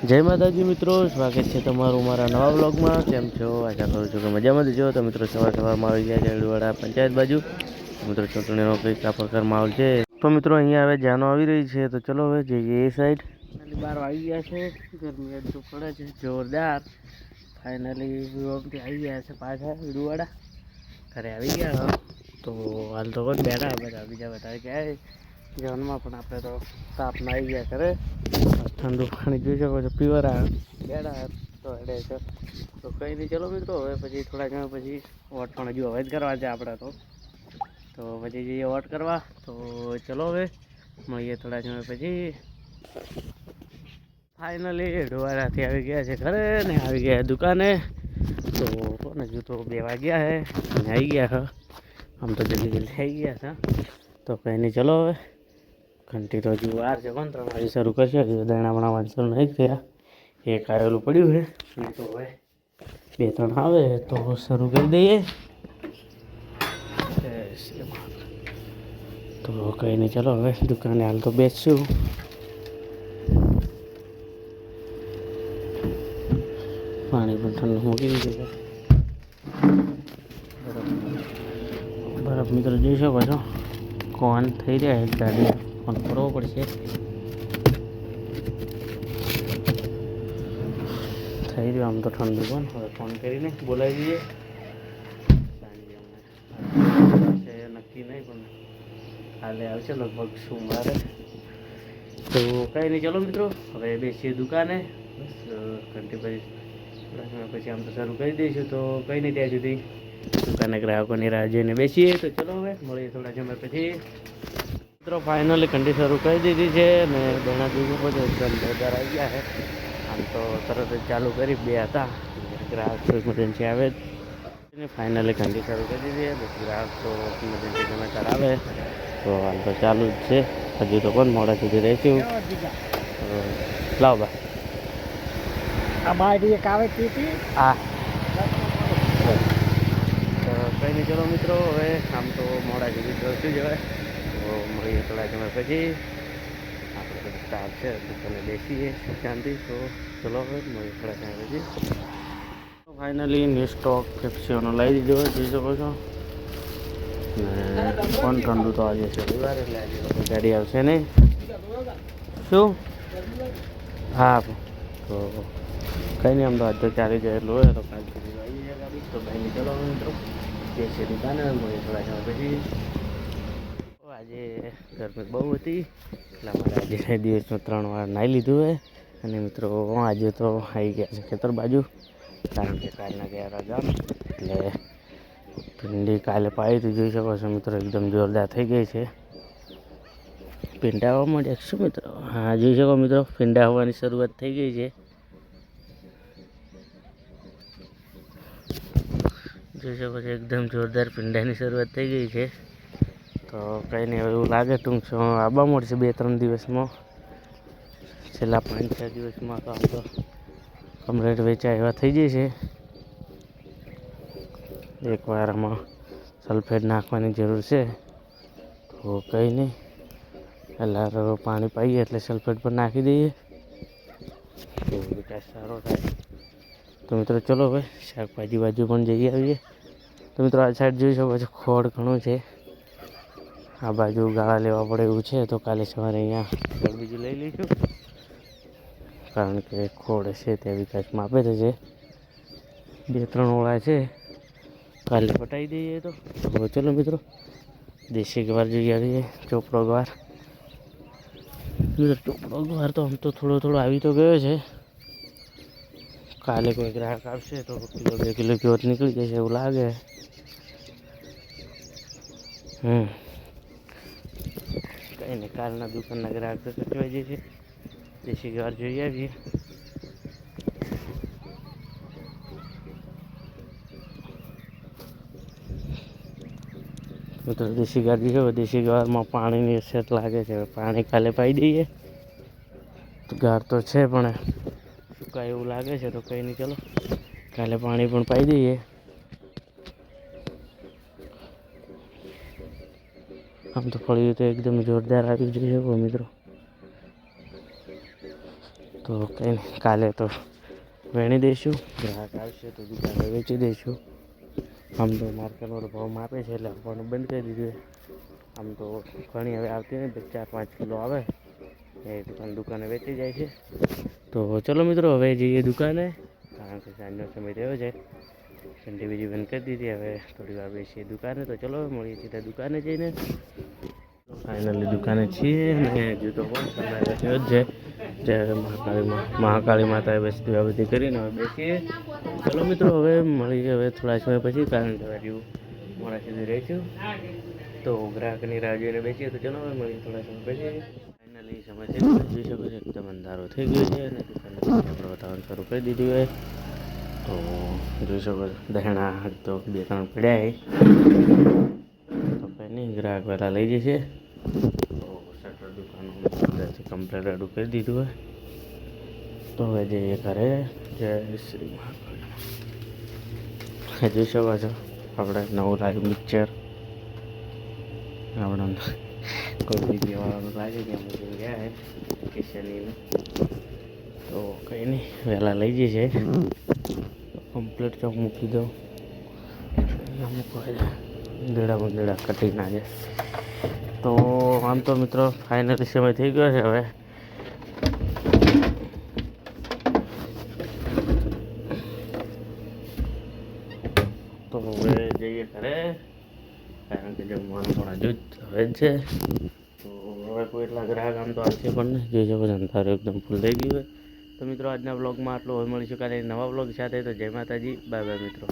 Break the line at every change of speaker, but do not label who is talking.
જય માતાજી મિત્રો, સ્વાગત છે તમારું મારા નવા વ્લોગમાં। કેમ છો? આશા કરું છું કે મજામાં જ છો। તો મિત્રો સવારમાં આવી ગયા છે અડવાડા પંચાયત બાજુ। મિત્રો ચૂંટણીનો કંઈક આ પ્રકાર માહોલ છે। તો મિત્રો અહીંયા હવે જાનો આવી રહી છે, તો ચલો હવે જઈએ એ સાઈડ। બહાર આવી ગયા છે, ગરમી એટલું પડે છે જોરદાર। ફાઇનલી વ્લોગથી આવી ગયા છે પાછા અડવાડા, ઘરે આવી ગયા। તો હાલ તો કોણ બેઠા બીજા બધા ક્યાંય જીવનમાં, પણ આપણે તો તાપમાં આવી ગયા ઘરે। ઠંડુ પાણી જોઈ શકો છો, પીવરા બેડા તો હેડે છે। તો કંઈ નહીં, ચલો મિત્રો હવે પછી થોડા સમય પછી વોટ પણ હજુ હવે જ કરવા છે આપણે તો પછી જઈએ વોટ કરવા। તો ચલો હવે મળીએ થોડા સમય પછી। ફાઇનલી અડવાડાથી આવી ગયા છે ઘરે ને આવી ગયા દુકાને। તો કોને હજુ તો 2 વાગ્યા છે અને આવી ગયા છે। આમ તો જલ્દી જલ્દી આવી ગયા છે। તો કંઈ નહીં, ચલો હવે ઘંટી તો હજુ વાર છે, કોણ 3 વાગે શરૂ કરશે। હજુ દાણા બનાવવાનું શરૂ નહીં થયા, એક આવેલું પડ્યું છે, તો હવે 2-3 આવે તો શરૂ કરી દઈએ। તો કંઈ નહીં, ચલો હવે દુકાને હાલ તો બેસશું। પાણી પણ ઠંડુ મૂકી દીધું છે, બરફ મિત્રો જોઈ શકો છો। કોણ થઈ રહ્યા છે, ગાડી ફોન કરવો પડશે। થઈ રહ્યું આમ તો ઠંડુ, પણ હવે ફોન કરીને બોલાવી દઈએ। સાંજે નક્કી નહીં, પણ કાલે આવશે લગભગ સોમવારે। તો કંઈ નહીં, ચલો મિત્રો હવે બેસીએ દુકાને। બસ ઘંટી પછી થોડા સમય પછી આમ તો શરૂ કરી દઈશું। તો કંઈ નહીં, ત્યાં સુધી દુકાને ગ્રાહકોની રાહ જોઈને બેસીએ। તો ચલો હવે મળીએ થોડા સમય પછી। મિત્રો ફાઇનલી ઘંટી શરૂ કરી દીધી છે ને બેના દિવસો પછી એકદમ જોરદાર આવી ગયા છે। આમ તો તરત જ ચાલુ કરી 2 હતા, ગ્રાહક તો ઇમરજન્સી આવે જ। ફાઇનલી ઘંટી શરૂ કરી દીધી છે, પછી ગ્રાહક તો ઇમરજન્સી ગમે ત્યારે આવે। તો હાલ તો ચાલુ જ છે, હજુ તો કોણ મોડા સુધી રહીશું। લાવ બા
આ બાઈક એક આવે હતી
હા। તો કંઈ નહીં, ચલો મિત્રો હવે આમ તો મોડા સુધી જોઈશું જ હવે। તો મળીએ થોડા સમય પછી, આપણે બધું સ્ટાફ છે દુકાને બેસીએ શાંતિ। તો ચલો હવે મળીએ થોડા સમય પછી। તો ફાઇનલી ન્યૂ સ્ટોક પેપ્સીઓનો લઈ દીધો જોઈ શકો છો ને। પણ ઠંડુ તો આજે છે રવિવાર, એટલે આજે તો ગાડી આવશે નહીં। શું? હા, તો કંઈ નહીં, આમ તો આજ તો ચાલી જાય એટલું હોય, તો કાલ સુધી આવી જાય ગાડી। તો કંઈ નહીં, ચલો મિત્રો બેસીએ દુકાને, મળીએ થોડા સમય પછી। આજે ગરમી બહુ હતી, એટલા માટે આજે દિવસમાં 3 વાર નાહી લીધું હોય। અને મિત્રો આજે તો આવી ગયા છે ખેતર બાજુ, કારણ કે કાલના ગયા હતા ગામ, એટલે ભીંડી કાલે પાઈ તો જોઈ શકો છો મિત્રો, એકદમ જોરદાર થઈ ગઈ છે। ભીંડા આવવા માંડ્યા શું મિત્રો? હા જોઈ શકો મિત્રો, ભીંડા આવવાની શરૂઆત થઈ ગઈ છે। જોઈ શકો છો એકદમ જોરદાર ભીંડાની શરૂઆત થઈ ગઈ છે। તો કંઈ નહીં, એવું લાગે ટૂંક સમયમાં આવવા મળશે 2-3 દિવસમાં। છેલ્લા 5-6 દિવસમાં તો આમ તો કમ્પ્લીટ વેચાય એવા થઈ જશે। એકવાર આમાં સલ્ફેટ નાખવાની જરૂર છે। તો કંઈ નહીં, પહેલાં પાણી પાઈએ એટલે સલ્ફેટ પર નાખી દઈએ, તો વિકાસ સારો થાય। તો મિત્રો ચલો હવે શાકભાજી બાજુ પણ જઈ આવીએ। તો મિત્રો આ સાઈડ જોઈ શકો છો ખોડ ઘણું છે, આ બાજુ ગાળા લેવા પડે એવું છે। તો કાલે સવારે અહીંયા બીજું લઈ લઈશું, કારણ કે ખોડ છે તે વિકાસમાં આપે છે। 2-3 ઓળા છે, કાલે પટાઈ દઈએ। તો ચલો મિત્રો દેશી ગવાર જોઈ આવીએ, ચોપડો ગવાર। મિત્રો ચોપડો ગવાર તો આમ તો થોડો આવી તો ગયો છે, કાલે કોઈ ગ્રાહક આવશે તો 1-2 કિલો જેવો નીકળી જશે એવું લાગે। કંઈ નહીં, કાલના દુકાનના ગ્રાહક તો સચવાઈ જશે। દેશી ગવાર જોઈ આવીએ। મિત્રો દેશી ગવાર જોઈ, દેશી ગવારમાં પાણીની અછત લાગે છે, પાણી કાલે પાઈ દઈએ। તો ગાર તો છે પણ સુકાય એવું લાગે છે। તો કંઈ નહીં, ચલો કાલે પાણી પણ પાઈ દઈએ। આમ તો ફળિયું તો એકદમ જોરદાર આવી જોઈ શકો મિત્રો। તો કંઈ નહીં, કાલે તો વેણી દઈશું, ગ્રાહક આવશે તો દુકાને વેચી દઈશું. આમ તો માર્કેટનો ભાવ માપે છે એટલે આપવાનું બંધ કરી દીધું. આમ તો ઘણી હવે આવતી નહીં, 4-5 કિલો આવે એ દુકાને વેચી જાય છે. તો ચલો મિત્રો, હવે જઈએ દુકાને, કારણ કે સાંજનો સમય થયો છે. ઠંડી બીજી બંધ કરી દીધી, હવે થોડી વાર બેસીએ દુકાને. તો ચલો મળીએ સીધા દુકાને જઈને. ફાઇનલી દુકાને છીએ અને હજુ તો પણ સમય થયો જ છે. જ્યારે મહાકાળી માતાએ બેસતી આ બધી કરીને હવે બેસીએ. ચલો મિત્રો, હવે મળીએ હવે થોડા સમય પછી, કારણ કે હજુ મોડા સુધી રહીશું તો ગ્રાહકની રાહ જોઈને બેસીએ. તો ચલો હવે મળીએ થોડા સમય પછી. ફાઇનલી સમય થઈ ગયો, જોઈ શકો છો એકદમ અંધારો થઈ ગયો છે અને દુકાને આપણે બતાવવાનું શરૂ કરી દીધું હોય. તો જોઈ શકો છો દહેણા તો 2-3 પડ્યા છે. તો કંઈ નહીં, ગ્રાહક પહેલાં લઈ જશે. તો શટર દુકાનનું અંદરથી કમ્પ્લેટ રેડું કરી દીધું હોય. તો હવે જઈએ ઘરે. જય શ્રી મહાકાળી. જોઈ શકો છો આપણે નવું લાગ્યું મિક્સર. આપણે કોઈ બીજી વાળાનું લાગે કે અમે જોઈ ગયા હે કિશનીનું. તો કંઈ નહીં, વહેલા લઈ જશે. કમ્પ્લીટ ચોક મૂકી દઉં, મૂકવા દડા બંદડા કટી ના જાય. તો આમ તો મિત્રો ફાઇનલી સમય થઈ ગયો છે હવે. તો હવે જઈએ ઘરે, કારણ કે જમવાનું પણ હજુ જ હવે જ છે. તો હવે કોઈ એટલા ગ્રાહક આમ તો આવશે પણ નહીં. જોઈ શકો છો અંધારું એકદમ ફૂલ થઈ ગયું હોય. તો મિત્રો આજના બ્લોગમાં આટલું. હવે મળીશું કાલે નવા બ્લોગ સાથે. તો જય માતાજી, બાય બાય મિત્રો.